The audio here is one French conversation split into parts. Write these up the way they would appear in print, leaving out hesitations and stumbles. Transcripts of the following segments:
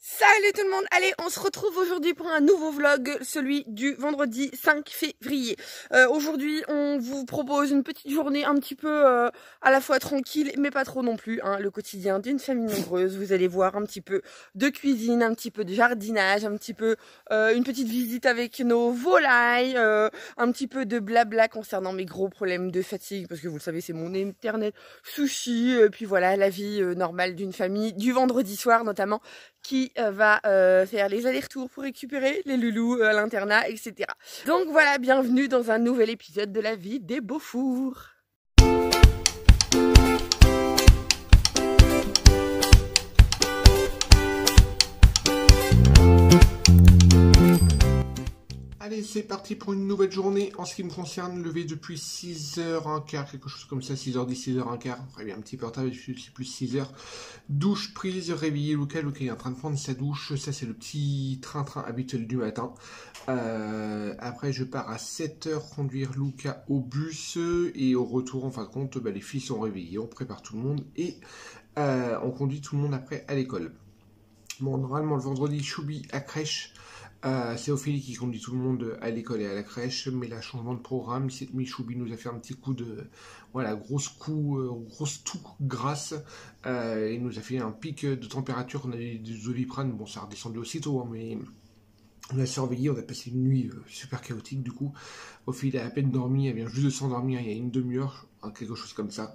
Salut tout le monde, allez on se retrouve aujourd'hui pour un nouveau vlog, celui du vendredi 5 février. Aujourd'hui on vous propose une petite journée un petit peu à la fois tranquille mais pas trop non plus, hein, le quotidien d'une famille nombreuse. Vous allez voir un petit peu de cuisine, un petit peu de jardinage, un petit peu une petite visite avec nos volailles, un petit peu de blabla concernant mes gros problèmes de fatigue parce que vous le savez c'est mon éternel souci, puis voilà la vie normale d'une famille du vendredi soir notamment, qui va faire les allers-retours pour récupérer les loulous à l'internat, etc. Donc voilà, bienvenue dans un nouvel épisode de la vie des Beaufours. Allez, c'est parti pour une nouvelle journée. En ce qui me concerne, levé depuis 6h15, quelque chose comme ça, 6h10, 6h15. Très bien, un petit peu en retard, c'est plus 6h. Douche prise, réveillé Luca. Luca est en train de prendre sa douche. Ça, c'est le petit train-train habituel du matin. Après, je pars à 7h conduire Luca au bus. Et au retour, en fin de compte, les filles sont réveillées. On prépare tout le monde et on conduit tout le monde après à l'école. Bon, normalement, le vendredi, Choubi à crèche. C'est Ophélie qui conduit tout le monde à l'école et à la crèche, mais là, changement de programme, cette nuit, Choubi nous a fait un petit coup de, grosse toux grasse, il nous a fait un pic de température, on a eu du Doliprane, bon, ça a redescendu aussitôt, hein, mais on a surveillé, on a passé une nuit super chaotique, du coup, Ophélie a à peine dormi, elle vient juste de s'endormir il y a une demi-heure, quelque chose comme ça.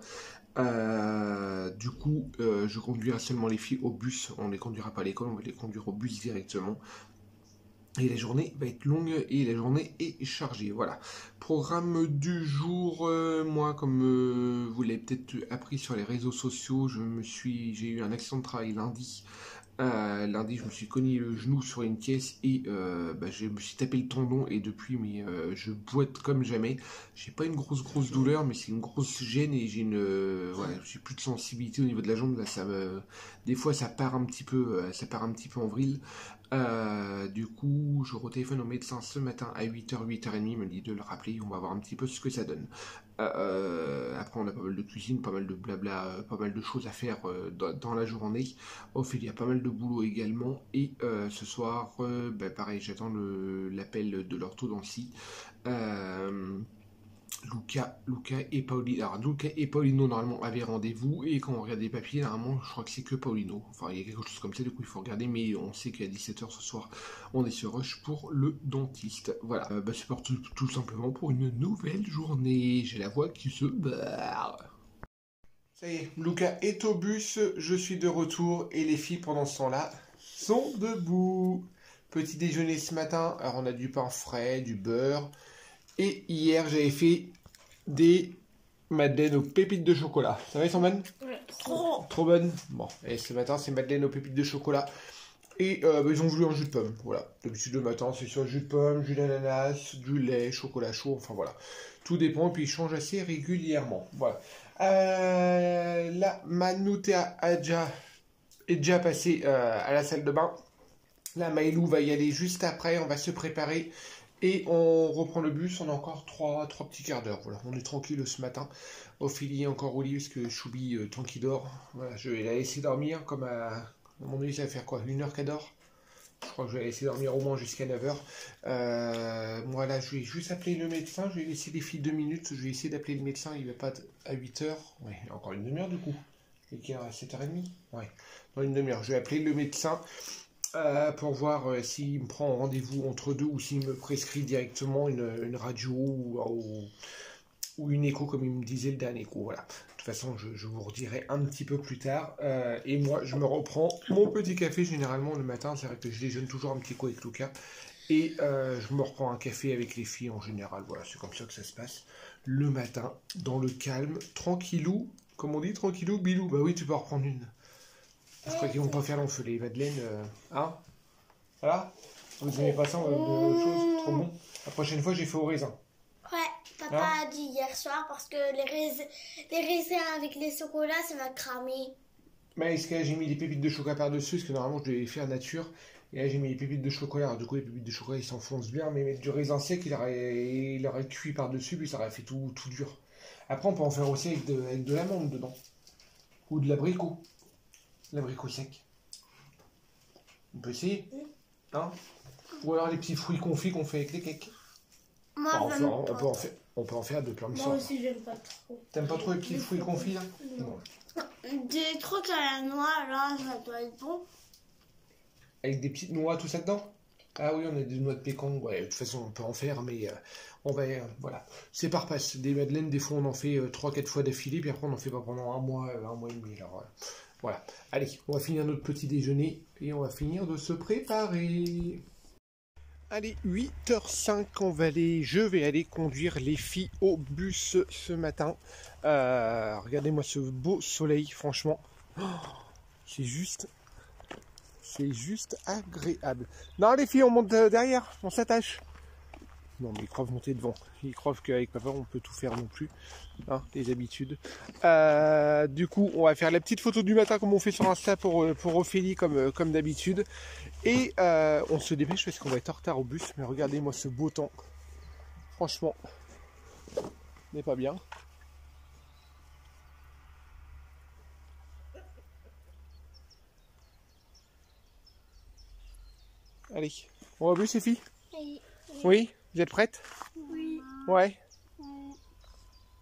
Du coup, je conduirai seulement les filles au bus, on ne les conduira pas à l'école, on va les conduire au bus directement. Et la journée va être longue et la journée est chargée. Voilà. Programme du jour. Moi, comme vous l'avez peut-être appris sur les réseaux sociaux, j'ai eu un accident de travail lundi. Lundi, je me suis cogné le genou sur une caisse et je me suis tapé le tendon et depuis, je boite comme jamais. J'ai pas une grosse douleur, mais c'est une grosse gêne et j'ai plus de sensibilité au niveau de la jambe. Là, des fois, ça part un petit peu en vrille. Du coup, je retéléphone au médecin ce matin à 8h, 8h30, il me dit de le rappeler, on va voir un petit peu ce que ça donne. Après, on a pas mal de cuisine, pas mal de blabla, pas mal de choses à faire dans la journée. Ophélie a pas mal de boulot également. Et ce soir, pareil, j'attends l'appel de l'orthodontie. Luca et Paulino. Alors, Luca et Paulino, normalement, avaient rendez-vous. Et quand on regarde les papiers, normalement, je crois que c'est que Paulino. Enfin, il y a quelque chose comme ça, du coup, il faut regarder. Mais on sait qu'à 17h ce soir, on est sur Rush pour le dentiste. Voilà. C'est pour tout simplement pour une nouvelle journée. J'ai la voix qui se barre. Ça y est, Luca est au bus. Je suis de retour. Et les filles, pendant ce temps-là, sont debout. Petit déjeuner ce matin. Alors, on a du pain frais, du beurre. Et hier, j'avais fait des madeleines aux pépites de chocolat. Ça va, ils sont bonnes? Ouais, trop bonnes. Bon, et ce matin, c'est madeleine aux pépites de chocolat. Et ils ont voulu un jus de pomme. Voilà. D'habitude, le matin, c'est soit jus de pomme, jus d'ananas, du lait, chocolat chaud. Enfin, voilà. Tout dépend. Et puis, ils changent assez régulièrement. Voilà. Là, Manoutea est déjà passé à la salle de bain. Là, Maïlou va y aller juste après. On va se préparer. Et on reprend le bus, on a encore 3 petits quarts d'heure. Voilà, on est tranquille ce matin. Ophélie est encore au lit parce que Choubi, tant qu'il dort, voilà, je vais la laisser dormir. Comme à mon avis, ça va faire quoi, 1h qu'elle dort? Je crois que je vais la laisser dormir au moins jusqu'à 9h. Moi là, je vais juste appeler le médecin. Je vais laisser les filles 2 minutes. Je vais essayer d'appeler le médecin. Il va pas à 8h. Ouais, encore une demi-heure du coup. Et qui est à 7h30. Ouais, dans une demi-heure. Je vais appeler le médecin. Pour voir s'il me prend rendez-vous entre deux ou s'il me prescrit directement une radio ou une écho comme il me disait le dernier coup. Voilà. De toute façon, je vous redirai un petit peu plus tard. Et moi, je me reprends mon petit café généralement le matin. C'est vrai que je déjeune toujours un petit coup avec Luca. Et je me reprends un café avec les filles en général. Voilà, c'est comme ça que ça se passe. Le matin, dans le calme, tranquillou. Comme on dit, tranquillou, bilou. Bah oui, tu peux en reprendre une. Je crois qu'ils vont pas faire long feu, les madeleines. Hein? Voilà? Vous aimez pas ça, on va donner autre chose? Trop bon. La prochaine fois, j'ai fait au raisin. Ouais, papa a dit hier soir parce que les raisins avec les chocolats, ça va cramer. Mais est-ce que j'ai mis des pépites de chocolat par-dessus? Parce que normalement, je devais les faire nature. Et là, j'ai mis les pépites de chocolat. Alors, du coup, les pépites de chocolat, ils s'enfoncent bien. Mais mettre du raisin sec, il aurait cuit par-dessus, puis ça aurait fait tout dur. Après, on peut en faire aussi avec de l'amande dedans. Ou de l'abricot. L'abricot sec. On peut peut essayer. Hein? Ou alors les petits fruits confits qu'on fait avec les cakes. Moi, Enfin, on peut en faire de plein de sortes. Moi aussi, j'aime pas trop. T'aimes pas trop les petits fruits confits là? Non. Des trucs à la noix, là, ça doit être bon. Avec des petites noix, tout ça dedans? Ah oui, on a des noix de pécan. Ouais, de toute façon, on peut en faire, mais on va... voilà. C'est par passe. Des madeleines, des fois, on en fait 3-4 fois d'affilée, puis après, on en fait pas pendant un mois et demi. Alors, voilà. Allez, on va finir notre petit déjeuner, et on va finir de se préparer. Allez, 8h05, je vais aller conduire les filles au bus ce matin. Regardez-moi ce beau soleil, franchement. Oh, c'est juste agréable. Non, les filles, on monte derrière, on s'attache. Non, mais ils croient monter devant. Ils croient qu'avec papa, on peut tout faire non plus. Hein, les habitudes. Du coup, on va faire la petite photo du matin comme on fait sur Insta pour Ophélie, comme d'habitude. Et on se dépêche parce qu'on va être en retard au bus. Mais regardez-moi ce beau temps. Franchement, n'est pas bien. Allez, on va au bus, les filles? Oui. Oui? Vous êtes prêtes? Oui. Ouais.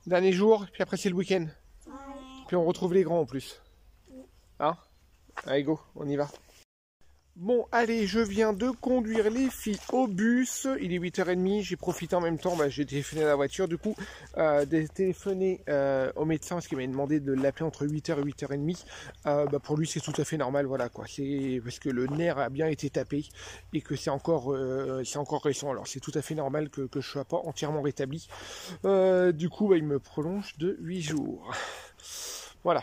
Dernier jour, puis après c'est le week-end. Ouais. Puis on retrouve les grands en plus. Hein? Allez, go, on y va. Bon, allez, je viens de conduire les filles au bus. Il est 8h30, j'ai profité en même temps, j'ai téléphoné à la voiture, du coup, de téléphoner au médecin parce qu'il m'a demandé de l'appeler entre 8h et 8h30. Pour lui, c'est tout à fait normal, voilà quoi. C'est parce que le nerf a bien été tapé et que c'est encore récent. Alors, c'est tout à fait normal que je ne sois pas entièrement rétabli. Du coup, il me prolonge de 8 jours. Voilà.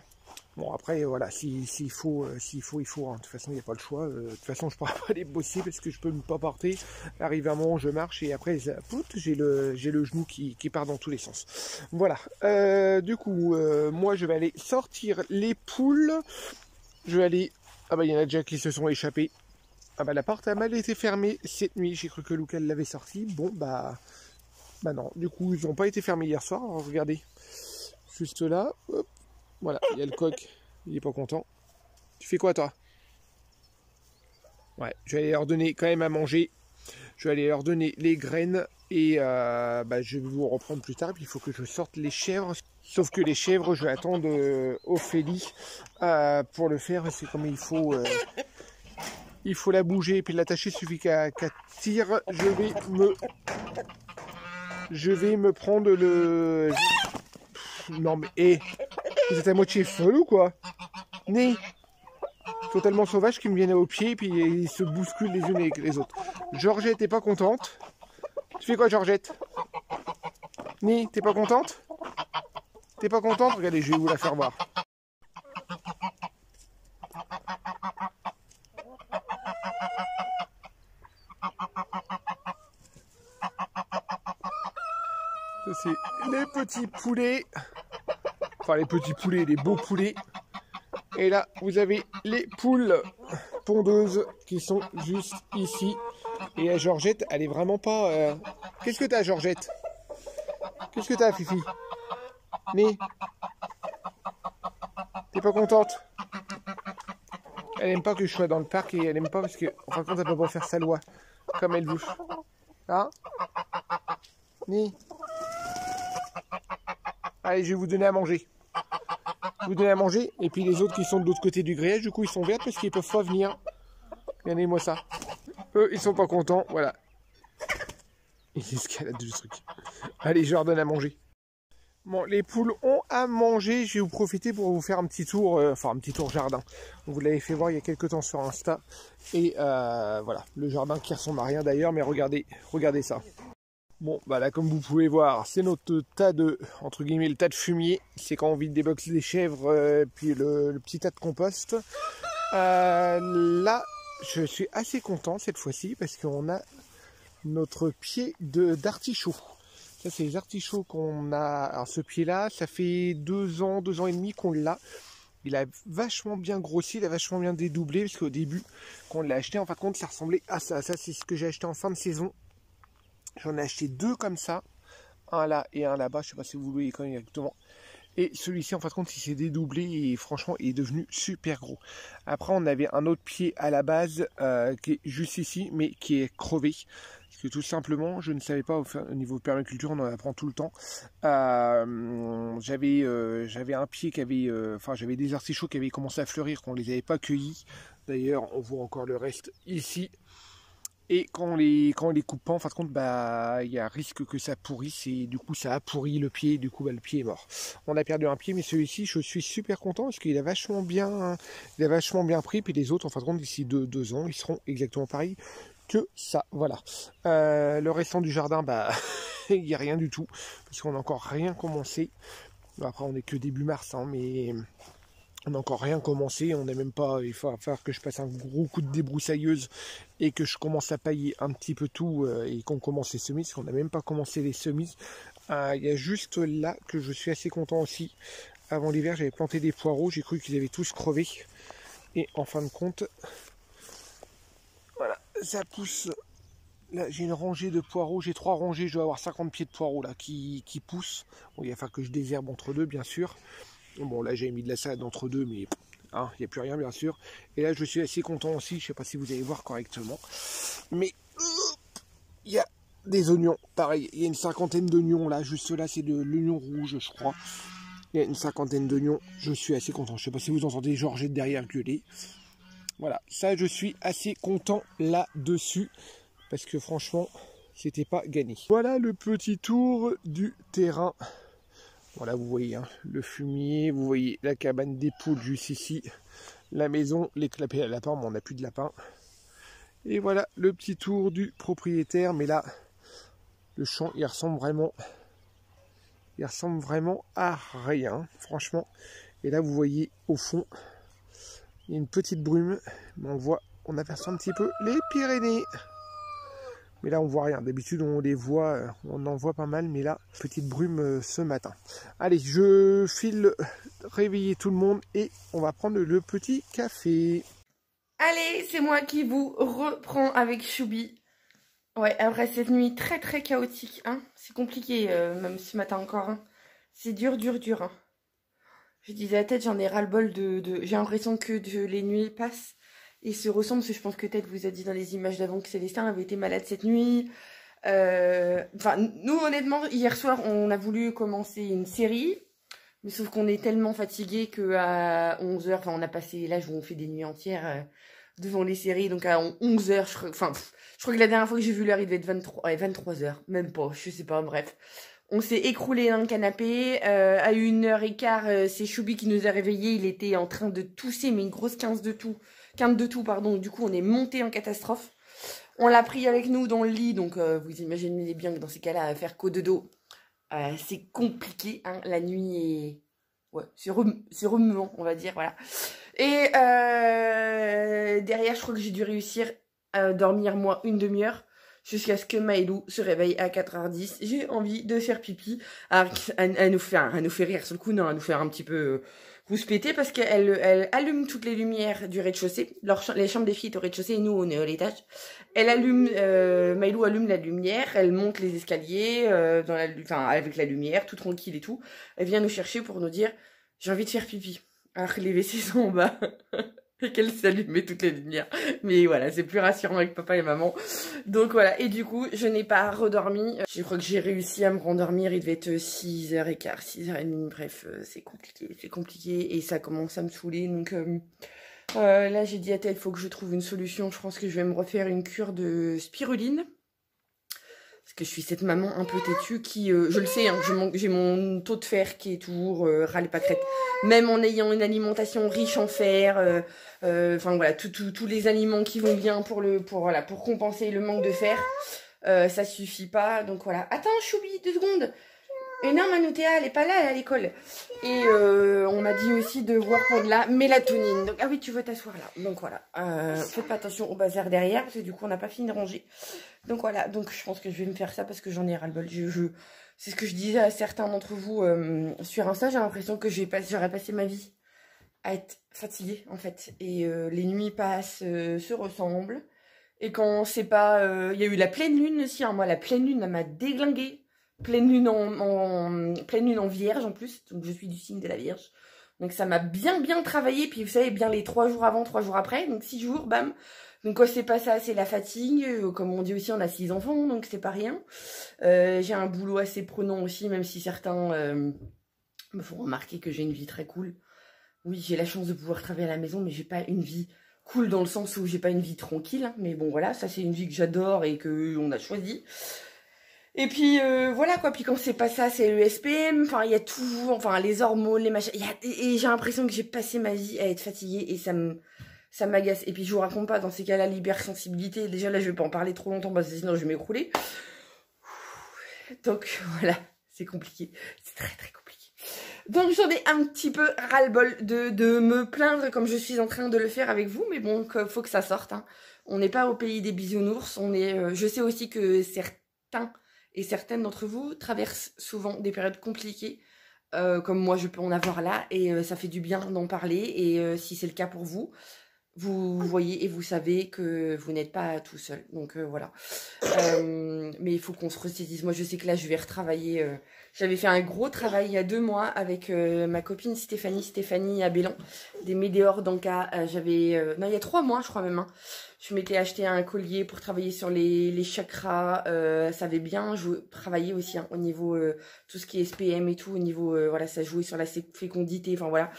Bon, après, voilà, s'il faut, il faut. Hein. De toute façon, il n'y a pas le choix. De toute façon, je ne pourrai pas aller bosser parce que je peux ne pas porter. Arrive un moment où je marche et après, j'ai le genou qui part dans tous les sens. Voilà. Du coup, moi, je vais aller sortir les poules. Je vais aller... Ah bah, il y en a déjà qui se sont échappés. Ah bah, la porte a mal été fermée cette nuit. J'ai cru que Lucas l'avait sortie. Bon, bah non. Du coup, ils n'ont pas été fermés hier soir. Alors, regardez. Juste là. Hop. Voilà, il y a le coq, il est pas content. Tu fais quoi toi? Ouais, je vais aller leur donner quand même à manger. Je vais aller leur donner les graines et je vais vous reprendre plus tard. Puis il faut que je sorte les chèvres. Sauf que les chèvres, je vais attendre Ophélie pour le faire. C'est comme il faut la bouger et puis l'attacher. Il suffit qu'elle tire. Je vais me prendre le... Non mais... Vous êtes à moitié folle ou quoi? Né totalement sauvage qui me viennent au pied et puis ils se bousculent les unes avec les autres. Georgette, t'es pas contente? Tu fais quoi, Georgette? Né, t'es pas contente? T'es pas contente? Regardez, je vais vous la faire voir. Ça, c'est les petits poulets. Enfin, les petits poulets, les beaux poulets. Et là, vous avez les poules pondeuses qui sont juste ici. Et la Georgette, elle est vraiment pas... Qu'est-ce que t'as, Georgette? Qu'est-ce que t'as, Fifi? Mais... T'es pas contente? Elle aime pas que je sois dans le parc et elle aime pas parce que, en fin de compte, elle peut pas faire sa loi comme elle veut. Hein? Mais... Allez, je vais vous donner à manger. Vous donner à manger, et puis les autres qui sont de l'autre côté du grillage, du coup ils sont verts parce qu'ils peuvent pas venir. Regardez-moi ça. Eux, ils sont pas contents, voilà. Ils escaladent le truc. Allez, je leur donne à manger. Bon, les poules ont à manger, je vais vous profiter pour vous faire un petit tour, un petit tour jardin. Vous l'avez fait voir il y a quelques temps sur Insta. Et voilà, le jardin qui ressemble à rien d'ailleurs, mais regardez ça. Bon, bah là, comme vous pouvez voir, c'est notre tas de, entre guillemets, le tas de fumier. C'est quand on vide des box des chèvres, puis le petit tas de compost. Là, je suis assez content cette fois-ci parce qu'on a notre pied d'artichaut. Ça, c'est les artichauts qu'on a. Alors, ce pied-là, ça fait 2 ans et demi qu'on l'a. Il a vachement bien grossi, il a vachement bien dédoublé parce qu'au début, quand on l'a acheté, en fin de compte, ça ressemblait à ça. Ça, c'est ce que j'ai acheté en fin de saison. J'en ai acheté 2 comme ça, un là et un là-bas, je sais pas si vous voyez quand même exactement. Et celui-ci, en fin de compte, il s'est dédoublé et franchement, il est devenu super gros. Après, on avait un autre pied à la base qui est juste ici, mais qui est crevé. Parce que tout simplement, je ne savais pas, au niveau permaculture, on en apprend tout le temps. J'avais un pied qui avait... j'avais des artichauts qui avaient commencé à fleurir, qu'on ne les avait pas cueillis. D'ailleurs, on voit encore le reste ici. Et quand on les coupe pas, en fin de compte, il y a risque que ça pourrisse et du coup ça a pourri le pied et du coup le pied est mort. On a perdu un pied, mais celui-ci je suis super content parce qu'il a vachement bien pris. Puis les autres, en fin de compte, d'ici 2 ans, ils seront exactement pareils que ça. Voilà. Le restant du jardin, il n'y a rien du tout parce qu'on n'a encore rien commencé. Après on est que début mars, hein, mais on n'a encore rien commencé, on n'a même pas, il va falloir que je passe un gros coup de débroussailleuse et que je commence à pailler un petit peu tout et qu'on commence les semis, parce qu'on n'a même pas commencé les semis. Il y a juste là que je suis assez content aussi. Avant l'hiver, j'avais planté des poireaux, j'ai cru qu'ils avaient tous crevé. Et en fin de compte, voilà, ça pousse. Là, j'ai une rangée de poireaux, j'ai 3 rangées, je dois avoir 50 pieds de poireaux là qui poussent. Bon, il va falloir que je désherbe entre deux, bien sûr. Bon, là j'ai mis de la salade entre deux, mais il n'y a plus rien bien sûr. Et là je suis assez content aussi, je ne sais pas si vous allez voir correctement. Mais il y a des oignons, pareil, il y a une cinquantaine d'oignons là, juste là c'est de l'oignon rouge je crois. Il y a une cinquantaine d'oignons, je suis assez content. Je ne sais pas si vous entendez Georgette derrière gueuler. Voilà, ça je suis assez content là-dessus, parce que franchement, c'était pas gagné. Voilà le petit tour du terrain. Voilà, vous voyez hein, le fumier, vous voyez la cabane des poules juste ici, la maison, les clapets à lapins, mais on n'a plus de lapins. Et voilà le petit tour du propriétaire, mais là, le champ, il ressemble vraiment à rien, franchement. Et là, vous voyez au fond, il y a une petite brume, mais on aperçoit un petit peu les Pyrénées. Mais là, on voit rien. D'habitude, on les voit, on en voit pas mal. Mais là, petite brume ce matin. Allez, je file réveiller tout le monde et on va prendre le petit café. Allez, c'est moi qui vous reprends avec Choubi. Ouais, après cette nuit très très chaotique, hein. C'est compliqué, même ce matin encore. Hein. C'est dur. Hein. Je disais à la tête, j'en ai ras-le-bol j'ai l'impression que les nuits passent. Et se ressemblent, parce que je pense que Ted vous a dit dans les images d'avant que Célestin avait été malade cette nuit. Nous, honnêtement, hier soir, on a voulu commencer une série. Mais sauf qu'on est tellement fatigué qu'à 11h, on a passé l'âge où on fait des nuits entières devant les séries. Donc à 11h, je crois que la dernière fois que j'ai vu l'heure, il devait être 23h. Même pas, je sais pas, bref. On s'est écroulé dans le canapé. À 1h15, c'est Choubi qui nous a réveillés. Il était en train de tousser, mais une grosse quinte de tout, pardon. Du coup, on est monté en catastrophe. On l'a pris avec nous dans le lit. Donc, vous imaginez bien que dans ces cas-là, faire qu'au de dos, c'est compliqué. Hein. La nuit est... Ouais, c'est remuant, on va dire, voilà. Et derrière, je crois que j'ai dû réussir à dormir, moi, une demi-heure. Jusqu'à ce que Maëlou se réveille à 4h10. J'ai envie de faire pipi. Elle nous fait rire sur le coup, non, elle nous fait un petit peu rouspéter parce qu'elle allume toutes les lumières du rez-de-chaussée. Les chambres des filles sont au rez-de-chaussée et nous on est à l'étage. Maëlou allume la lumière, elle monte les escaliers avec la lumière, tout tranquille et tout. Elle vient nous chercher pour nous dire j'ai envie de faire pipi. Alors que les WC sont en bas. Et qu'elle s'allumait toutes les lumières. Mais voilà, c'est plus rassurant avec papa et maman. Donc voilà, et du coup, je n'ai pas redormi. Je crois que j'ai réussi à me rendormir. Il devait être 6h15, 6h30. Bref, c'est compliqué. Et ça commence à me saouler. Donc là, j'ai dit à Ted, il faut que je trouve une solution. Je pense que je vais me refaire une cure de spiruline. Parce que je suis cette maman un peu têtue qui, je le sais, hein, j'ai mon taux de fer qui est toujours ras les pâquerettes. Même en ayant une alimentation riche en fer, voilà, tous les aliments qui vont bien pour compenser le manque de fer, ça suffit pas. Donc voilà. Attends, Choubi, 2 secondes. Et non, Manoutéa, elle est pas là, elle est à l'école. Et on m'a dit aussi de voir pour de la mélatonine. Donc, ah oui, tu veux t'asseoir là. Donc voilà. Faites pas attention au bazar derrière, parce que du coup, on n'a pas fini de ranger. Donc voilà. Donc je pense que je vais me faire ça parce que j'en ai ras-le-bol. C'est ce que je disais à certains d'entre vous sur Insta. J'ai l'impression que j'aurais passé ma vie à être fatiguée, en fait. Et les nuits passent, se ressemblent. Et quand on sait pas... Il y a eu la pleine lune aussi. Hein. Moi, la pleine lune, elle m'a déglinguée. pleine lune pleine lune en Vierge en plus, donc je suis du signe de la Vierge. Donc ça m'a bien travaillé, puis vous savez bien les 3 jours avant, 3 jours après, donc 6 jours, bam. Donc quand c'est pas ça, c'est la fatigue, comme on dit aussi, on a 6 enfants, donc c'est pas rien. J'ai un boulot assez prenant aussi, même si certains me font remarquer que j'ai une vie très cool. Oui, j'ai la chance de pouvoir travailler à la maison, mais j'ai pas une vie cool dans le sens où j'ai pas une vie tranquille, hein. Mais bon voilà, ça c'est une vie que j'adore et que on a choisi. Et puis voilà quoi, puis quand c'est pas ça, c'est le SPM, enfin il y a toujours, enfin les hormones, les machins, et j'ai l'impression que j'ai passé ma vie à être fatiguée et ça m'agace. Et puis je vous raconte pas, dans ces cas-là, l'hypersensibilité, déjà là je vais pas en parler trop longtemps parce que sinon je vais m'écrouler. Donc voilà, c'est compliqué, c'est très compliqué. Donc j'en ai un petit peu ras-le-bol de me plaindre comme je suis en train de le faire avec vous, mais bon, faut que ça sorte, hein. On n'est pas au pays des bisounours, on est. Je sais aussi que certains et certaines d'entre vous traversent souvent des périodes compliquées, comme moi je peux en avoir là, et ça fait du bien d'en parler, et si c'est le cas pour vous, vous voyez et vous savez que vous n'êtes pas tout seul. Donc voilà. Mais il faut qu'on se ressaisisse. Moi je sais que là je vais retravailler. J'avais fait un gros travail il y a 2 mois avec ma copine Stéphanie à Bélan, des Médéors d'Anka. Non, il y a 3 mois je crois même, hein. Je m'étais acheté un collier pour travailler sur les chakras. Ça avait bien travaillé aussi, hein, au niveau tout ce qui est SPM et tout. Au niveau, voilà, ça jouait sur la fécondité. Enfin voilà.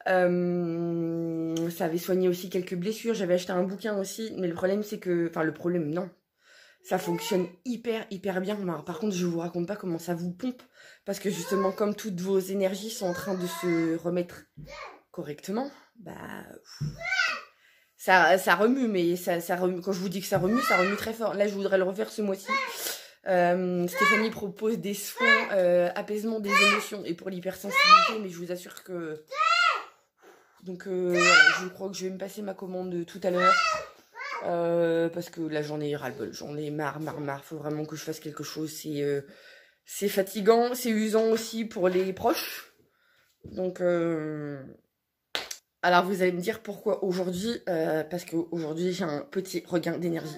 Ça avait soigné aussi quelques blessures. J'avais acheté un bouquin aussi. Mais le problème c'est que... Enfin le problème, non. Ça fonctionne hyper bien. Par contre, je vous raconte pas comment ça vous pompe. Parce que justement, comme toutes vos énergies sont en train de se remettre correctement, bah... Ça remue, mais ça remue. Quand je vous dis que ça remue très fort. Là, je voudrais le refaire ce mois-ci. Stéphanie propose des soins apaisement des émotions et pour l'hypersensibilité, mais je vous assure que... Donc, voilà, je crois que je vais me passer ma commande tout à l'heure. Parce que là, j'en ai ras-le-bol. J'en ai marre. Faut vraiment que je fasse quelque chose. C'est fatigant, c'est usant aussi pour les proches. Donc... Alors vous allez me dire pourquoi aujourd'hui, parce qu'aujourd'hui j'ai un petit regain d'énergie.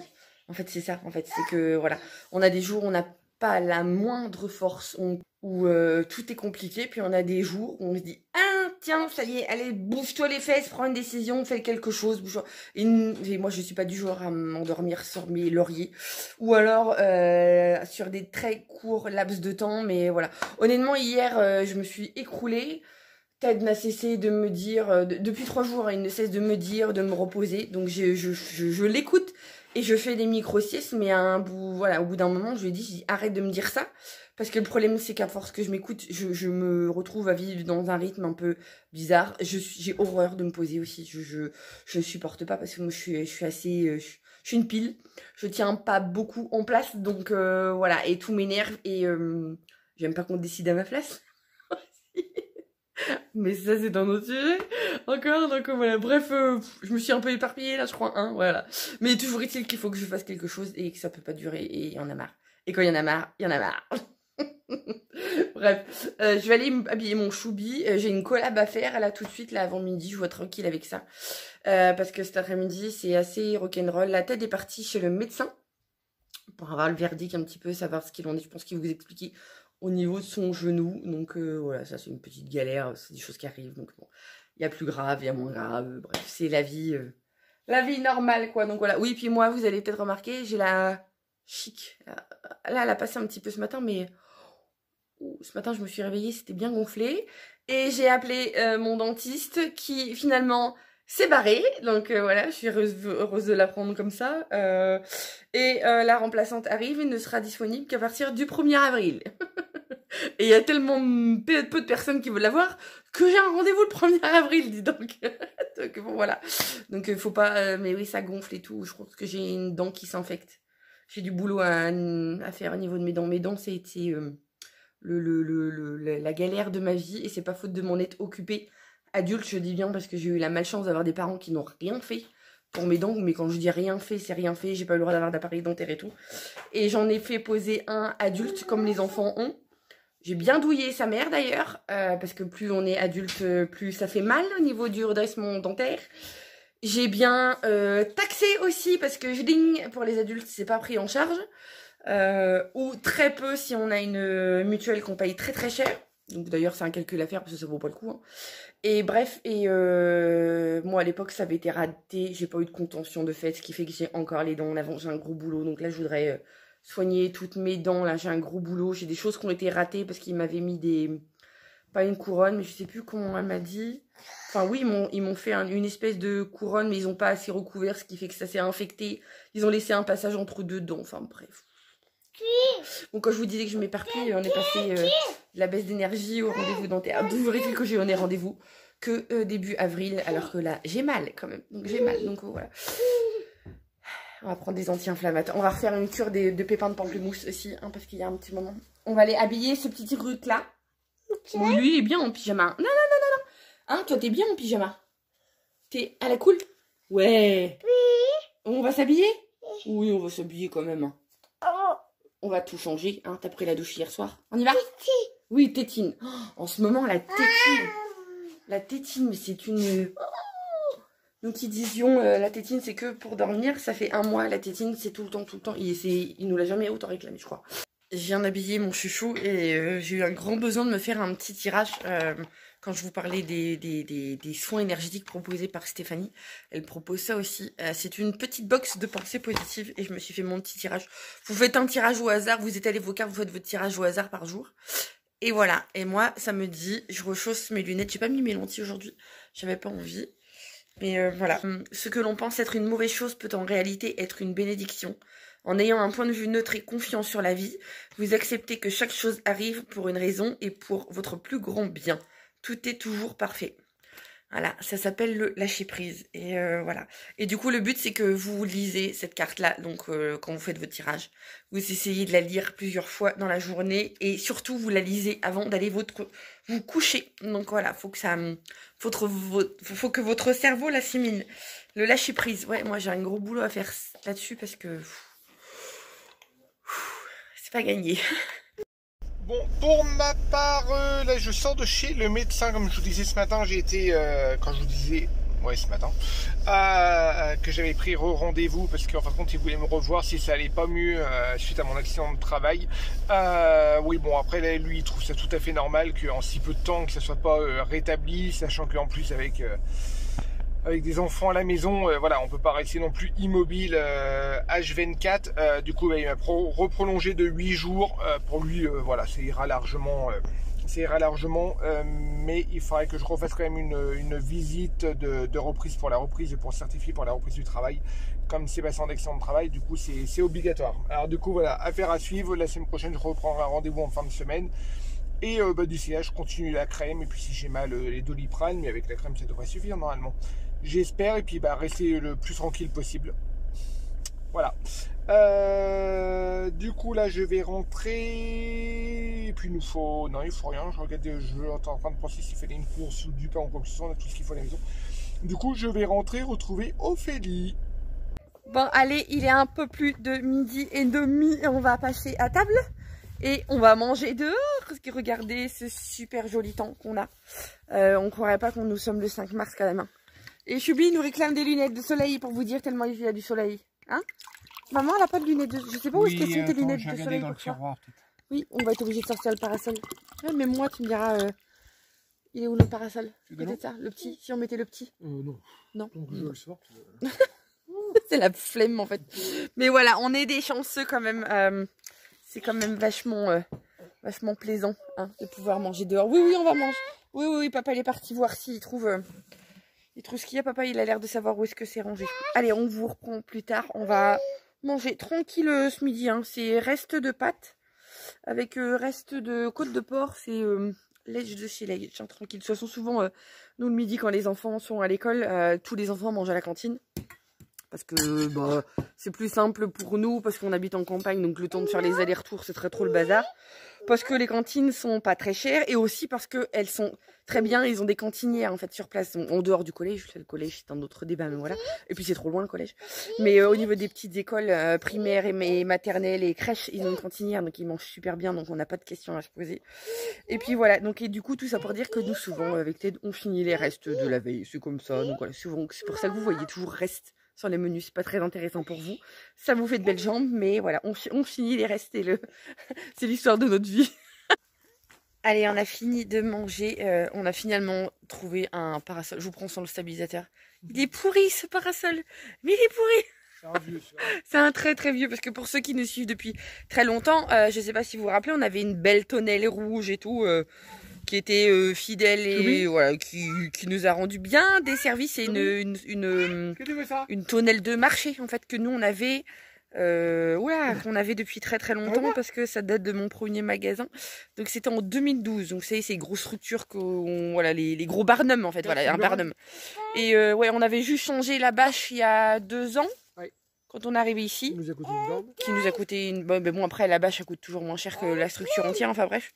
En fait c'est ça, c'est que voilà, on a des jours où on n'a pas la moindre force, où tout est compliqué, puis on a des jours où on se dit ah tiens ça y est, allez bouge-toi les fesses, prends une décision, fais quelque chose, bouge-toi. Et moi je suis pas du genre à m'endormir sur mes lauriers, ou alors sur des très courts laps de temps, mais voilà. Honnêtement hier je me suis écroulée. Ted n'a cessé de me dire, depuis 3 jours, il ne cesse de me dire de me reposer. Donc je l'écoute et je fais des micro-siestes, mais au bout d'un moment, je lui ai dit arrête de me dire ça. Parce que le problème, c'est qu'à force que je m'écoute, je me retrouve à vivre dans un rythme un peu bizarre. J'ai horreur de me poser aussi. Je ne supporte pas parce que moi, je suis assez... je suis une pile. Je tiens pas beaucoup en place. Donc voilà, et tout m'énerve. Et j'aime pas qu'on décide à ma place. Mais ça c'est un autre sujet encore, donc voilà, bref, je me suis un peu éparpillée là je crois, hein, voilà. Mais toujours est-il qu'il faut que je fasse quelque chose et que ça peut pas durer et il y en a marre. Et quand il y en a marre, il y en a marre. Bref, je vais aller habiller mon choubi, j'ai une collab à faire là tout de suite, là avant midi, je vois tranquille avec ça. Parce que cet après-midi c'est assez rock'n'roll, la tête est partie chez le médecin pour avoir le verdict un petit peu, savoir ce qu'il en est, je pense qu'il vous expliquait au niveau de son genou, donc voilà, ça c'est une petite galère, c'est des choses qui arrivent, donc bon, il y a plus grave, il y a moins grave, bref, c'est la vie normale quoi, donc voilà. Oui, puis moi, vous allez peut-être remarquer, j'ai la chic, là elle a passé un petit peu ce matin, mais ce matin je me suis réveillée, c'était bien gonflé, et j'ai appelé mon dentiste qui finalement s'est barré, donc voilà, je suis heureuse de l'apprendre comme ça, et la remplaçante arrive et ne sera disponible qu'à partir du 1er avril. Et il y a tellement peu de personnes qui veulent la voir que j'ai un rendez-vous le 1er avril, dis donc. Donc bon, voilà. Donc faut pas... mais oui, ça gonfle et tout. Je crois que j'ai une dent qui s'infecte. J'ai du boulot à faire au niveau de mes dents. Mes dents, c'était la galère de ma vie. Et c'est pas faute de m'en être occupée adulte, je dis bien, parce que j'ai eu la malchance d'avoir des parents qui n'ont rien fait pour mes dents. Mais quand je dis rien fait, c'est rien fait. J'ai pas eu le droit d'avoir d'appareil dentaire et tout. Et j'en ai fait poser un adulte, comme les enfants ont. J'ai bien douillé sa mère d'ailleurs, parce que plus on est adulte, plus ça fait mal au niveau du redressement dentaire. J'ai bien taxé aussi parce que je digne pour les adultes, c'est pas pris en charge. Ou très peu si on a une mutuelle qu'on paye très très cher. Donc d'ailleurs c'est un calcul à faire parce que ça vaut pas le coup. Hein. Et bref, moi à l'époque ça avait été raté, j'ai pas eu de contention de fait, ce qui fait que j'ai encore les dents en avant, j'ai un gros boulot. Donc là je voudrais soigner toutes mes dents, là j'ai un gros boulot. J'ai des choses qui ont été ratées parce qu'ils m'avaient mis des... Pas une couronne, mais je sais plus comment elle m'a dit. Enfin oui, ils m'ont fait une espèce de couronne, mais ils ont pas assez recouvert, ce qui fait que ça s'est infecté. Ils ont laissé un passage entre deux dents, enfin bref. Bon, quand je vous disais que je m'éparpille, on est passé de la baisse d'énergie au rendez-vous dentaire. D'où il que j'ai eu rendez-vous que début avril, alors que là, j'ai mal quand même. Donc j'ai mal, donc voilà. On va prendre des anti-inflammatoires. On va refaire une cure de pépins de pamplemousse aussi, hein, parce qu'il y a un petit moment. On va aller habiller ce petit truc là. Okay. Bon, lui, il est bien en pyjama. Non. Hein, toi, t'es bien en pyjama. T'es à la cool? Ouais. Oui. On va s'habiller? Oui, on va s'habiller quand même. Hein. Oh. On va tout changer. Hein. T'as pris la douche hier soir. On y va? Oui, tétine. Oh, en ce moment, la tétine. La tétine, mais c'est une... Donc, ils disions, la tétine, c'est que pour dormir, ça fait 1 mois. La tétine, c'est tout le temps. Il nous l'a jamais autant réclamé, je crois. Je viens d'habiller mon chouchou et j'ai eu un grand besoin de me faire un petit tirage. Quand je vous parlais des soins énergétiques proposés par Stéphanie, elle propose ça aussi. C'est une petite box de pensées positives et je me suis fait mon petit tirage. Vous faites un tirage au hasard, vous étalez vos cartes, vous faites votre tirage au hasard par jour. Et voilà. Et moi, ça me dit, je rechausse mes lunettes. J'ai pas mis mes lentilles aujourd'hui, j'avais pas envie. Mais voilà. Ce que l'on pense être une mauvaise chose peut en réalité être une bénédiction. En ayant un point de vue neutre et confiant sur la vie, vous acceptez que chaque chose arrive pour une raison et pour votre plus grand bien. Tout est toujours parfait. Voilà, ça s'appelle le lâcher prise. Et voilà. Et du coup, le but, c'est que vous lisez cette carte-là. Donc, quand vous faites votre tirage, vous essayez de la lire plusieurs fois dans la journée. Et surtout, vous la lisez avant d'aller vous coucher. Donc voilà, faut que votre cerveau l'assimile. Le lâcher prise. Ouais, moi, j'ai un gros boulot à faire là-dessus parce que... c'est pas gagné. Bon, pour ma part, là je sors de chez le médecin, comme je vous disais ce matin, j'ai été, quand je vous disais, ouais ce matin, que j'avais pris rendez-vous parce qu'en fin de compte il voulait me revoir si ça allait pas mieux suite à mon accident de travail. Oui bon après là, lui il trouve ça tout à fait normal qu'en si peu de temps que ça soit pas rétabli, sachant qu'en plus avec des enfants à la maison, voilà, on peut pas rester non plus immobile H24. Du coup, il m'a reprolongé de 8 jours. Pour lui, voilà, ça ira largement. Mais il faudrait que je refasse quand même une visite de reprise pour la reprise et pour certifier pour la reprise du travail. Comme c'est passé en accident de travail, du coup, c'est obligatoire. Alors du coup, voilà, affaire à suivre. La semaine prochaine, je reprendrai un rendez-vous en fin de semaine. Et d'ici là, je continue la crème. Et puis si j'ai mal, les Doliprane, mais avec la crème, ça devrait suffire normalement. J'espère, et puis rester le plus tranquille possible. Voilà. Du coup, là, je vais rentrer. Et puis, il faut rien. Je regarde, je suis en train de penser s'il fallait une course ou du pain ou quoi que ce soit. On a tout ce qu'il faut à la maison. Du coup, je vais rentrer retrouver Ophélie. Bon, allez, il est un peu plus de 12h30 et on va passer à table. Et on va manger dehors, parce que regardez ce super joli temps qu'on a. On croirait pas qu'on nous sommes le 5 mars quand même. Hein. Et Choubi nous réclame des lunettes de soleil pour vous dire tellement il y a du soleil. Hein? Maman, elle a pas de lunettes de... Je sais pas où est-ce qu'elles sont tes lunettes de soleil. Dans le tiroir, oui, on va être obligé de sortir le parasol. Ouais, mais moi, tu me diras... il est où le parasol? Peut-être ça, le petit, si on mettait le petit. Non. Non. Je le sors. C'est la flemme en fait. Mais voilà, on est des chanceux quand même. C'est quand même vachement plaisant hein, de pouvoir manger dehors. Oui, on va manger. Oui, papa il est parti voir s'il trouve ce qu'il y a. Papa il a l'air de savoir où est-ce que c'est rangé. Allez, on vous reprend plus tard. On va manger tranquille ce midi. Hein. C'est reste de pâtes avec reste de côte de porc. C'est lèche de chez Lèche. Hein, tranquille. De toute façon, souvent, nous le midi quand les enfants sont à l'école, tous les enfants mangent à la cantine. Parce que c'est plus simple pour nous, parce qu'on habite en campagne, donc le temps de faire les allers-retours, c'est très trop le bazar. parce que les cantines sont pas très chères et aussi parce qu'elles sont très bien. Ils ont des cantinières en fait sur place, en dehors du collège. Le collège c'est un autre débat, mais voilà. Et puis c'est trop loin le collège. Mais au niveau des petites écoles primaires et maternelles et crèches, ils ont une cantinière, donc ils mangent super bien, donc on n'a pas de questions à se poser. Et puis voilà, donc et du coup tout ça pour dire que nous souvent avec Ted, on finit les restes de la veille, c'est comme ça. Donc voilà, souvent c'est pour ça que vous voyez toujours restes sur les menus, c'est pas très intéressant pour vous. Ça vous fait de belles jambes, mais voilà, on finit les restes et c'est l'histoire de notre vie. Allez, on a fini de manger, on a finalement trouvé un parasol. Je vous prends sans le stabilisateur. Il est pourri ce parasol, mais il est pourri. C'est un très très vieux, parce que pour ceux qui nous suivent depuis très longtemps, je sais pas si vous vous rappelez, on avait une belle tonnelle rouge et tout, qui était fidèle et voilà, qui nous a rendu bien des services. C'est une tonnelle de marché en fait que nous on avait, qu'on avait depuis très très longtemps, parce que ça date de mon premier magasin. Donc c'était en 2012. Donc c'est ces grosses structures voilà, les gros barnums en fait, voilà, un barnum. Et ouais, on avait juste changé la bâche il y a 2 ans. Quand on est arrivé ici, qui nous a coûté une blinde. Bon, après la bâche, ça coûte toujours moins cher que la structure entière, enfin bref.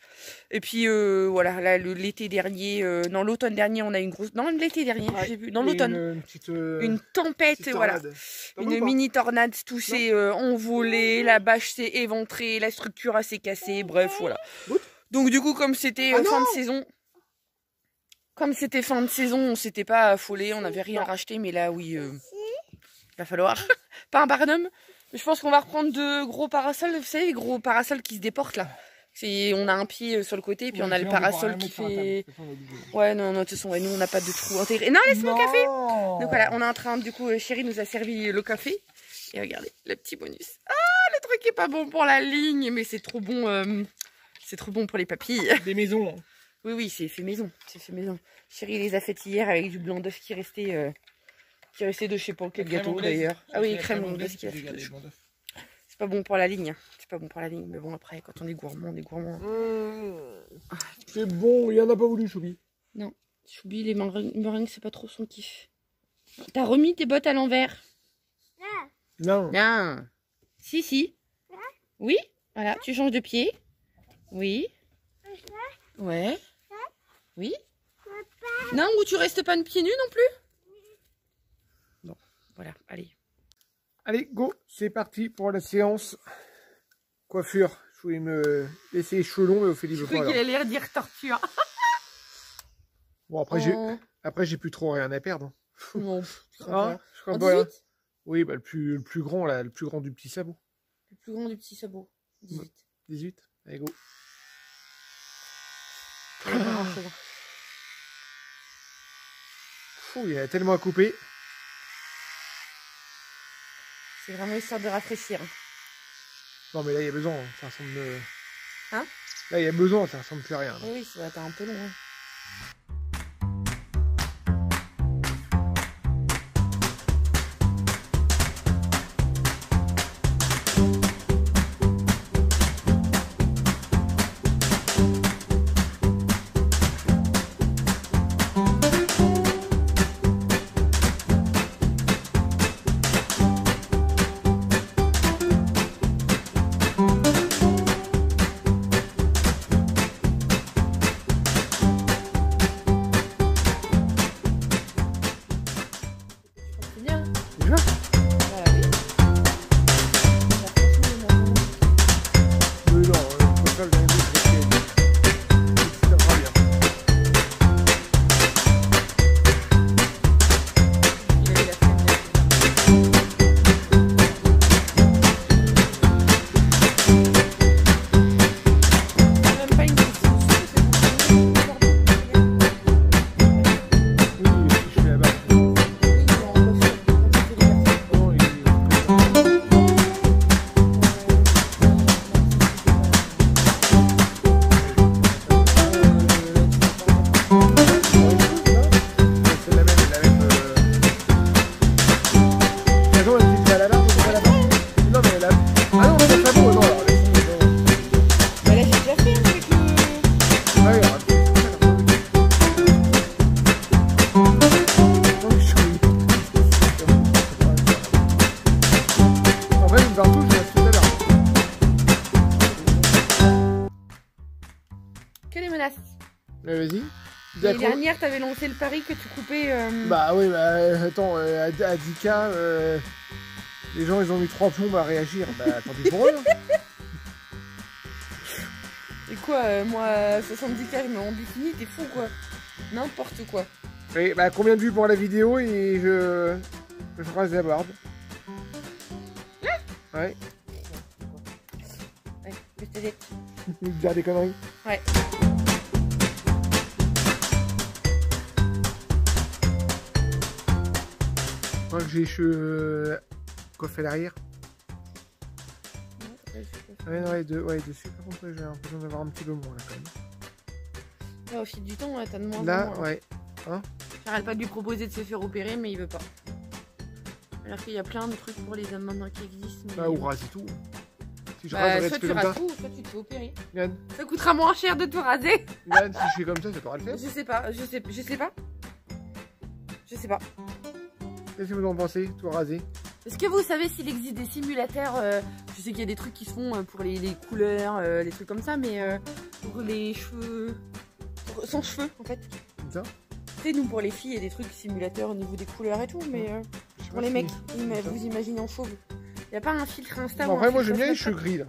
Et puis voilà, là l'été dernier, non, l'automne dernier, on a une grosse, non, l'été dernier, je sais plus, dans l'automne, une tempête, voilà, une mini tornade, tout s'est envolé, la bâche s'est éventrée, la structure s'est cassée, bref, voilà. Donc du coup, comme c'était fin de saison, on s'était pas affolé, on n'avait rien racheté, mais là, oui. Il va falloir. Pas un barnum. Mais je pense qu'on va reprendre de gros parasols. Vous savez, les gros parasols qui se déportent là. On a un pied sur le côté, puis on a le parasol qui fait. Ouais, non, de toute façon, nous on n'a pas de trou intégré. Non, laisse-moi le café. Donc voilà, on est en train, du coup, chérie nous a servi le café. Et regardez, le petit bonus. Ah, le truc est pas bon pour la ligne, mais c'est trop bon. C'est trop bon pour les papilles. Des maisons. Hein. Oui, c'est fait maison. C'est fait maison. Chérie les a faites hier avec du blanc d'œuf qui restait. Qui est resté de je sais pas quel gâteau d'ailleurs. Ah oui, crème anglaise qui a fait. C'est pas bon pour la ligne. C'est pas bon pour la ligne. Mais bon, après, quand on est gourmand, on est gourmand. C'est bon, il y en a pas voulu, Choubi. Non, Choubi, les meringues, c'est pas trop son kiff. T'as remis tes bottes à l'envers? Non. Non. Si. Oui. Voilà, tu changes de pied. Oui. Ouais. Oui. Non, ou tu restes pas de pieds nus non plus? Voilà, allez. Allez, go, c'est parti pour la séance coiffure. Je voulais me laisser les cheveux longs, mais Ophélie veut pas. Je crois qu'il allait dire torture. Bon, après, j'ai plus trop rien à perdre. Non, je crois en pas. 18 oui, bah, le plus grand, là, le plus grand du petit sabot. Le plus grand du petit sabot. 18. 18, allez, go. Il y a tellement à couper. C'est vraiment histoire de rafraîchir. Non, mais là, il y a besoin. Ça ressemble. Hein? Là, il y a besoin, ça ressemble plus à rien. Là. Oui, ça va être un peu long. Hein. Vas-y. L'année dernière, t'avais lancé le pari que tu coupais... Bah oui, bah attends, à 10K, les gens ils ont mis 3 plombs à réagir. Bah tant pis pour eux. Et quoi, moi, 70K, je me rends en bikini, t'es fou quoi. N'importe quoi. Et bah combien de vues pour la vidéo et je rase la barbe. Ouais. Ouais, je te dis. Dire des conneries. Ouais. Je crois que j'ai les cheveux coiffés à l'arrière. Ouais, dessus par contre j'ai l'impression d'avoir un petit peu moins là quand même. Ouais, au fil du temps, t'as de moins en là, moins. ouais. Hein, j'arrête pas de lui proposer de se faire opérer, mais il veut pas. Alors qu'il y a plein de trucs pour les hommes maintenant qui existent. Mais... bah, ou raser tout. Si je bah, rase, soit tu rases tout, soit tu te fais opérer. Yann. Ça coûtera moins cher de te raser. Yann, si je fais comme ça pourra le faire. Je sais pas, je sais pas. Je sais pas. Qu'est-ce que vous en pensez, tout rasé? Est-ce que vous savez s'il existe des simulateurs je sais qu'il y a des trucs qui se font pour les couleurs, les trucs comme ça, mais pour les cheveux... sans cheveux, en fait. Comme ça? Tu sais, nous, pour les filles, il y a des trucs simulateurs au niveau des couleurs et tout, mais pour les mecs, vous imaginez en chauve. Il n'y a pas un filtre Insta. En vrai, moi, j'aime bien les cheveux gris, là.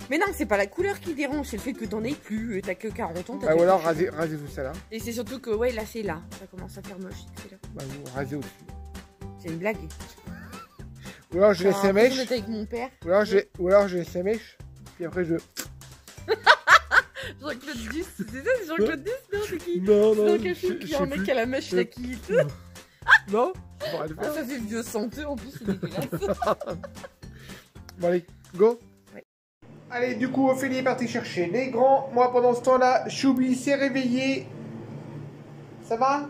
Mais non, c'est pas la couleur qui dérange, c'est le fait que t'en aies plus, t'as que 40 ans. Bah, ou alors, rasez-vous ça, là. Et c'est surtout que, ouais, là, c'est là. Ça commence à faire moche, c'est là. Bah, vous rasez au-dessus. C'est une blague. Ou alors je laisse la mèche. Avec mon père. Ou alors je laisse la mèche. Puis après je. Jean-Claude Duss, c'est ça, c'est Jean-Claude Duss, non? C'est qui? Non, non. Quel film qui a un mec à la mèche là qui. Non, je pourrais le faire. Ça fait vieux senteux en plus, c'est dégueulasse. Bon, allez, go. Ouais. Allez, du coup, Ophélie est partie chercher les grands. Moi, pendant ce temps-là, Choubi s'est réveillé. Ça va?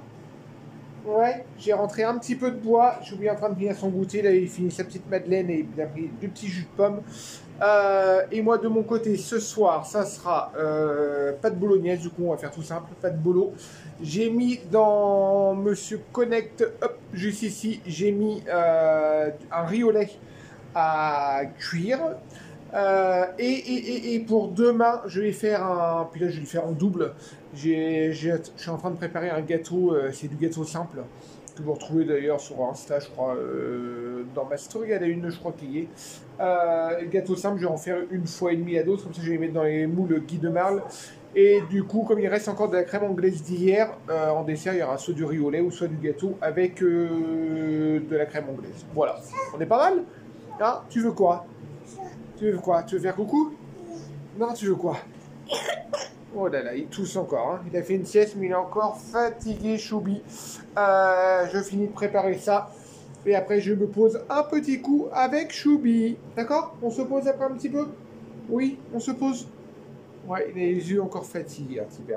Ouais, j'ai rentré un petit peu de bois. Choubi est en train de finir son goûter. Là, il finit sa petite madeleine et il a pris 2 petits jus de pomme. Et moi, de mon côté, ce soir, ça sera pâte bolognaise. Du coup, on va faire tout simple, pâte bolo. J'ai mis dans Monsieur Connect, hop, juste ici, j'ai mis un riz au lait à cuire. Et pour demain, je vais faire un... Puis là, je vais le faire en double. Je suis en train de préparer un gâteau. C'est du gâteau simple. Que vous retrouvez d'ailleurs sur Insta, je crois. Dans ma story, il y en a une, je crois, qui y est. Gâteau simple, je vais en faire 1,5 fois à d'autres. Comme ça, je vais les mettre dans les moules Guy de Marle. Et du coup, comme il reste encore de la crème anglaise d'hier, en dessert, il y aura soit du riz au lait ou soit du gâteau avec de la crème anglaise. Voilà. On est pas mal? Hein? Tu veux quoi? Tu veux quoi? Tu veux faire coucou? Non, tu veux quoi? Oh là là, il tousse encore. Hein. Il a fait une sieste, mais il est encore fatigué, Choubi. Je finis de préparer ça. Et après, je me pose un petit coup avec Choubi. D'accord? On se pose après un petit peu? Oui, on se pose. Ouais, il a les yeux encore fatigués, un petit peu.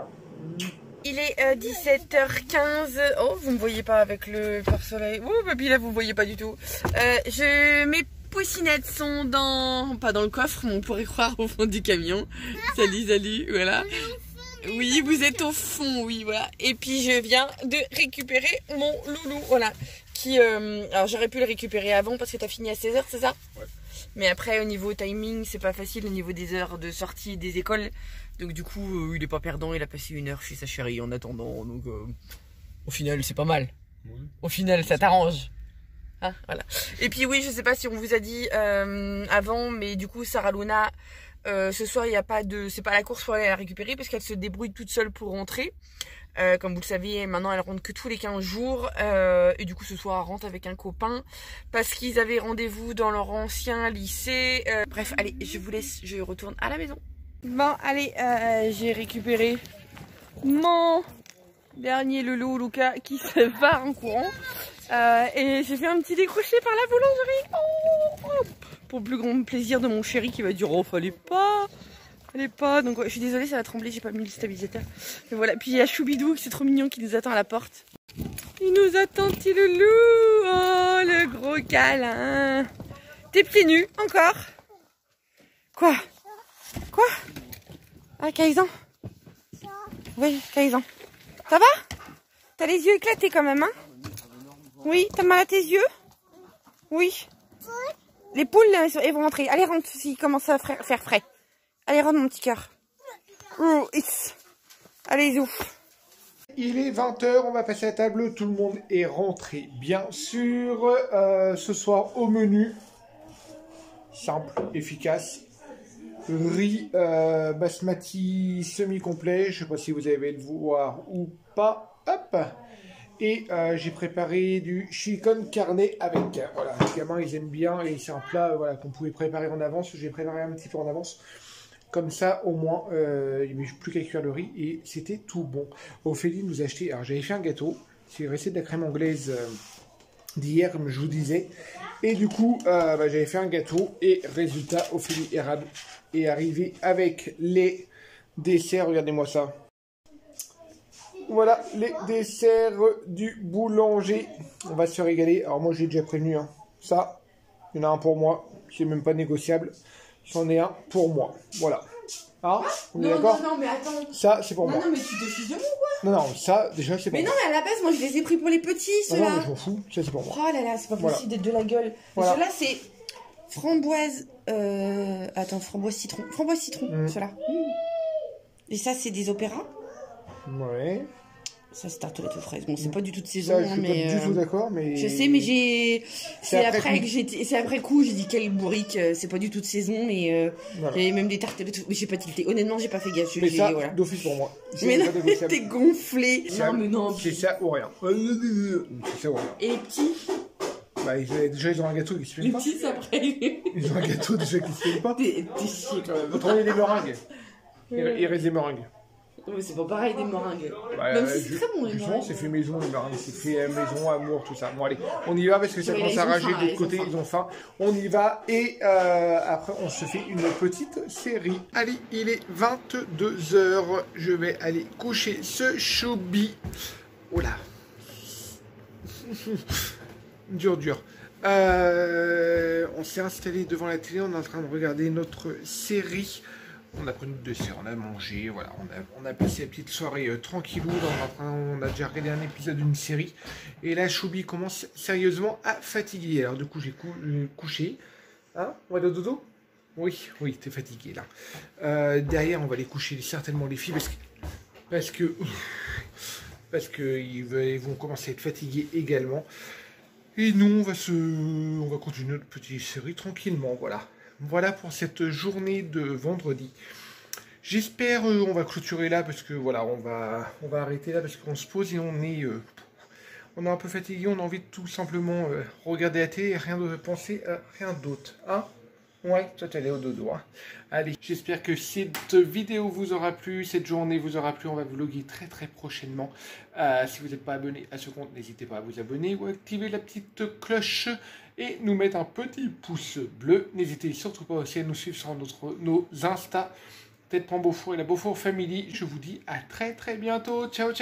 Il est 17h15. Oh, vous me voyez pas avec le pare-soleil. Oh, papy, là, vous me voyez pas du tout. Mes poussinettes sont dans... Pas dans le coffre, mais on pourrait croire au fond du camion. Salut, voilà. Oui, vous êtes au fond, oui, voilà. Et puis, je viens de récupérer mon loulou, voilà. Alors, j'aurais pu le récupérer avant parce que t'as fini à 16h, c'est ça? Ouais. Mais après, au niveau timing, c'est pas facile au niveau des heures de sortie des écoles. Donc du coup, il est pas perdant, il a passé 1 heure chez sa chérie en attendant. Donc au final, c'est pas mal. Oui. Au final, ça t'arrange. Hein, voilà. Et puis oui, je sais pas si on vous a dit avant, mais du coup, Sarah Luna, ce soir, il y a pas de... C'est pas la course pour aller la récupérer parce qu'elle se débrouille toute seule pour rentrer. Comme vous le savez, maintenant elle rentre que tous les 15 jours et du coup ce soir elle rentre avec un copain parce qu'ils avaient rendez-vous dans leur ancien lycée. Bref, allez, je vous laisse, je retourne à la maison. Bon, allez, j'ai récupéré mon dernier loulou Luca qui se barre en courant et j'ai fait un petit décroché par la boulangerie pour le plus grand plaisir de mon chéri qui va dire oh fallait pas. Donc ouais, je suis désolée, ça va trembler, j'ai pas mis le stabilisateur. Mais voilà, puis il y a Choubidou, c'est trop mignon, qui nous attend à la porte. Il nous attend, petit loulou. Oh, le gros câlin. T'es pieds nus, encore? Quoi? Ah, Kaisan? Oui, Kaisan. Ça va? T'as les yeux éclatés quand même, hein? Oui, t'as mal à tes yeux? Oui. Les poules, elles vont rentrer. Allez, rentre, s'il commence à faire frais. Allez, rentre mon petit cœur. Oh, Allez, Zou. Il est 20h, on va passer à table, tout le monde est rentré, bien sûr. Ce soir, au menu, simple, efficace, riz basmati semi-complet, je ne sais pas si vous allez le voir ou pas, hop. Et j'ai préparé du chicken carne avec, voilà, les gamins ils aiment bien, et c'est un plat voilà, qu'on pouvait préparer en avance, j'ai préparé un petit peu en avance. Comme ça, au moins, il n'y avait plus qu'à cuire le riz et c'était tout bon. Ophélie nous a acheté... Alors, j'avais fait un gâteau. C'est resté de la crème anglaise d'hier, comme je vous disais. Et du coup, j'avais fait un gâteau. Et résultat, Ophélie est arrivée avec les desserts. Regardez-moi ça. Voilà, les desserts du boulanger. On va se régaler. Alors, moi, j'ai déjà prévenu. Hein. Ça, il y en a un pour moi. C'est même pas négociable. C'en est un pour moi. Voilà. Ah, on est d'accord? Non, mais attends. Ça, c'est pour moi. Non, mais tu te fiches de moi ou quoi? Non, ça, déjà, c'est pour moi. Mais non, mais à la base, moi, je les ai pris pour les petits, ceux-là. Non, mais je m'en fous. Ça, c'est pour moi. Oh là là, c'est pas possible d'être de la gueule. Voilà. Ceux-là, c'est framboise... Attends, framboise citron. Framboise citron, ceux-là. Et ça, c'est des opéras. Ouais. Ça, c'est tartelette aux fraises. Bon, c'est pas du tout de saison, Ça, je suis mais... pas du tout d'accord, mais... Je sais, mais j'ai... C'est après coup, j'ai dit quelle bourrique, c'est pas du tout de saison, mais... Voilà. Il y avait même des tartelettes... Mais j'ai pas tilté. Honnêtement, j'ai pas fait gaffe. Mais ça, voilà. d'office pour moi. Mais non, t'es gonflé. Ça, Non, mais non. c'est ça ou rien. C'est ça ou rien. Et les petits? Bah, déjà, ils ont un gâteau qui se Les filme pas. petits, c'est après. Ils ont un gâteau déjà qui se filme pas. T'es chier, quand même. Vous prenez des meringues. Il reste des meringues. Mais c'est pas pareil, des meringues. Bah, Même si c'est très bon, les justement, meringues. c'est fait maison, les meringues. C'est fait maison, amour, tout ça. Bon, allez, on y va parce que ça Ouais, commence là, à ils ont rager faim, de là, l'autre côté. ils ont faim. Ils ont faim. On y va et après, on se fait une petite série. Allez, il est 22h. Je vais aller coucher ce choubi. Oh là. Dur. On s'est installé devant la télé, on est en train de regarder notre série. On a pris notre dessert, on a mangé, voilà, on a passé la petite soirée tranquillou. On a déjà regardé un épisode d'une série. Et là, Choubi commence sérieusement à fatiguer. Alors du coup, j'ai couché. Hein? On va aller au dodo? Oui, t'es fatigué là. Derrière, on va aller coucher certainement les filles parce que ils vont commencer à être fatigués également. Et nous, on va continuer notre petite série tranquillement, voilà. Voilà pour cette journée de vendredi. J'espère, on va clôturer là parce que voilà, on va arrêter là parce qu'on se pose et on est un peu fatigué, on a envie de tout simplement regarder la télé et penser à rien d'autre, hein? Ouais, toi tu allais au dodo, hein. Allez, j'espère que cette vidéo vous aura plu, cette journée vous aura plu, on va vlogger très prochainement. Si vous n'êtes pas abonné à ce compte, n'hésitez pas à vous abonner ou à activer la petite cloche et nous mettre un petit pouce bleu. N'hésitez surtout pas aussi à nous suivre sur nos Insta, Tête Prend Beaufour et la Beaufour Family. Je vous dis à très bientôt, ciao